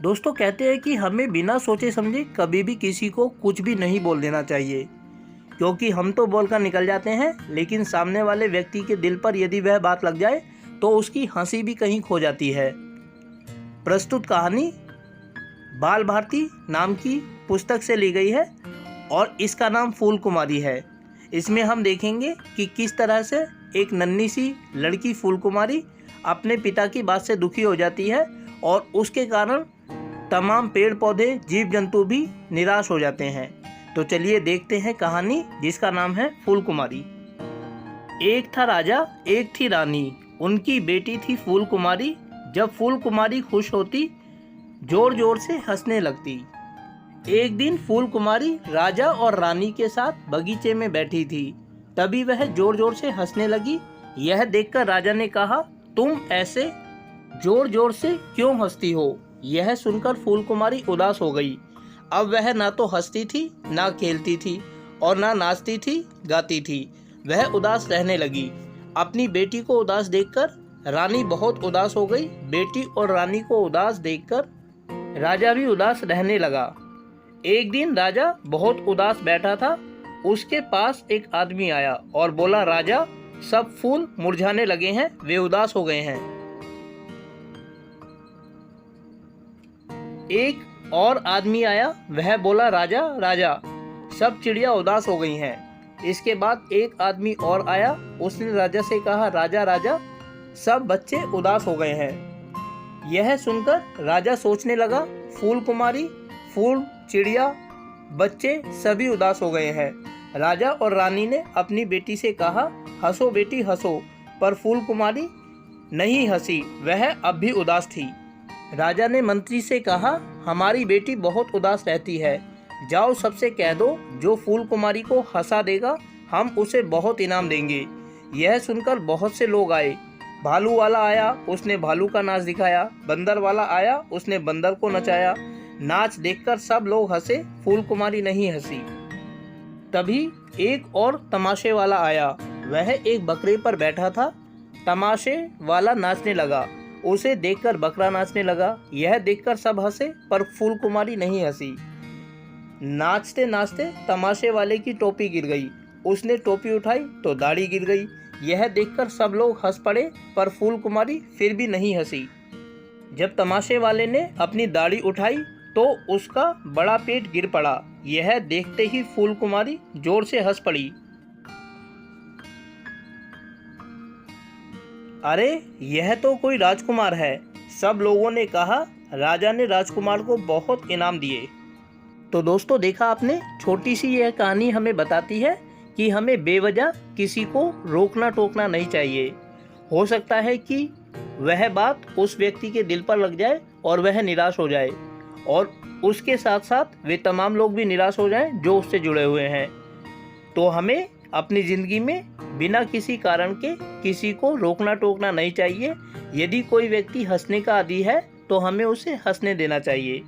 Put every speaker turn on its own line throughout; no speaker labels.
दोस्तों कहते हैं कि हमें बिना सोचे समझे कभी भी किसी को कुछ भी नहीं बोल देना चाहिए, क्योंकि हम तो बोलकर निकल जाते हैं, लेकिन सामने वाले व्यक्ति के दिल पर यदि वह बात लग जाए तो उसकी हंसी भी कहीं खो जाती है। प्रस्तुत कहानी बाल भारती नाम की पुस्तक से ली गई है और इसका नाम फूल कुमारी है। इसमें हम देखेंगे कि किस तरह से एक नन्ही सी लड़की फूल कुमारी अपने पिता की बात से दुखी हो जाती है और उसके कारण तमाम पेड़ पौधे जीव जंतु भी निराश हो जाते हैं। तो चलिए देखते हैं कहानी जिसका नाम है फूल कुमारी। एक था राजा, एक थी रानी, उनकी बेटी थी फूल कुमारी। जब फूल कुमारी खुश होती जोर जोर से हंसने लगती। एक दिन फूल कुमारी राजा और रानी के साथ बगीचे में बैठी थी, तभी वह जोर जोर से हंसने लगी। यह देखकर राजा ने कहा, तुम ऐसे जोर जोर से क्यों हंसती हो? यह सुनकर फूल कुमारी उदास हो गई। अब वह ना तो हंसती थी, ना खेलती थी और ना नाचती थी, गाती थी। वह उदास रहने लगी। अपनी बेटी को उदास देखकर रानी बहुत उदास हो गई। बेटी और रानी को उदास देखकर राजा भी उदास रहने लगा। एक दिन राजा बहुत उदास बैठा था। उसके पास एक आदमी आया और बोला, राजा, सब फूल मुरझाने लगे हैं, वे उदास हो गए हैं। एक और आदमी आया, वह बोला, राजा राजा, सब चिड़िया उदास हो गई हैं। इसके बाद एक आदमी और आया, उसने राजा से कहा, राजा राजा, सब बच्चे उदास हो गए हैं। यह सुनकर राजा सोचने लगा, फूल कुमारी, फूल, चिड़िया, बच्चे सभी उदास हो गए हैं। राजा और रानी ने अपनी बेटी से कहा, हंसो बेटी हंसो, पर फूल कुमारी नहीं हंसी, वह अब भी उदास थी। राजा ने मंत्री से कहा, हमारी बेटी बहुत उदास रहती है, जाओ सबसे कह दो, जो फूल कुमारी को हंसा देगा हम उसे बहुत इनाम देंगे। यह सुनकर बहुत से लोग आए। भालू वाला आया, उसने भालू का नाच दिखाया। बंदर वाला आया, उसने बंदर को नचाया। नाच देखकर सब लोग हंसे, फूल कुमारी नहीं हंसी। तभी एक और तमाशे वाला आया। वह एक बकरे पर बैठा था। तमाशे वाला नाचने लगा, उसे देखकर बकरा नाचने लगा। यह देखकर सब हंसे, पर फूल कुमारी नहीं हंसी। नाचते नाचते तमाशे वाले की टोपी गिर गई। उसने टोपी उठाई तो दाढ़ी गिर गई। यह देखकर सब लोग हंस पड़े, पर फूल कुमारी फिर भी नहीं हंसी। जब तमाशे वाले ने अपनी दाढ़ी उठाई तो उसका बड़ा पेट गिर पड़ा। यह देखते ही फूल कुमारी जोर से हंस पड़ी। अरे, यह तो कोई राजकुमार है। सब लोगों ने कहा। राजा ने राजकुमार को बहुत इनाम दिए। तो दोस्तों देखा आपने, छोटी सी यह कहानी हमें बताती है कि हमें बेवजह किसी को रोकना टोकना नहीं चाहिए। हो सकता है कि वह बात उस व्यक्ति के दिल पर लग जाए और वह निराश हो जाए, और उसके साथ साथ वे तमाम लोग भी निराश हो जाएं जो उससे जुड़े हुए हैं। तो हमें अपनी ज़िंदगी में बिना किसी कारण के किसी को रोकना टोकना नहीं चाहिए। यदि कोई व्यक्ति हंसने का आदी है तो हमें उसे हंसने देना चाहिए।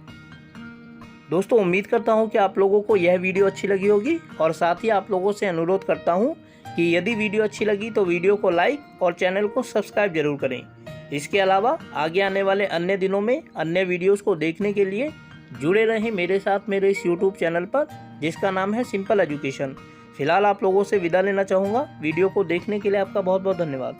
दोस्तों उम्मीद करता हूं कि आप लोगों को यह वीडियो अच्छी लगी होगी, और साथ ही आप लोगों से अनुरोध करता हूं कि यदि वीडियो अच्छी लगी तो वीडियो को लाइक और चैनल को सब्सक्राइब जरूर करें। इसके अलावा आगे आने वाले अन्य दिनों में अन्य वीडियोज़ को देखने के लिए जुड़े रहें मेरे साथ मेरे इस YouTube चैनल पर, जिसका नाम है सिंपल एजुकेशन। फिलहाल आप लोगों से विदा लेना चाहूँगा। वीडियो को देखने के लिए आपका बहुत बहुत धन्यवाद।